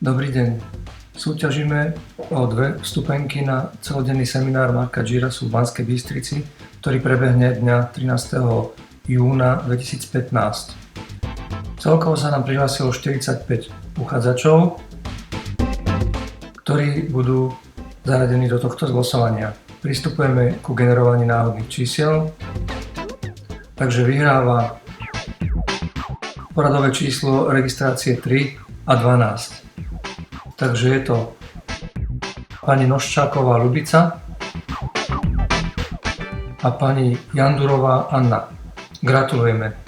Dobrý deň. Súťažíme o 2 vstupenky na celodenný seminár Marka Džirasu v Banskej Bystrici, ktorý prebehne dňa 13. júna 2015. Celkovo sa nám prihlásilo 45 uchádzačov, ktorí budú zaradení do tohto zlosovania. Pristupujeme ku generovaní náhodných čísiel, takže vyhráva poradové číslo registrácie 3 a 12. Takže je to pani Noščáková Ľubica a pani Jandurová Anna. Gratulujeme.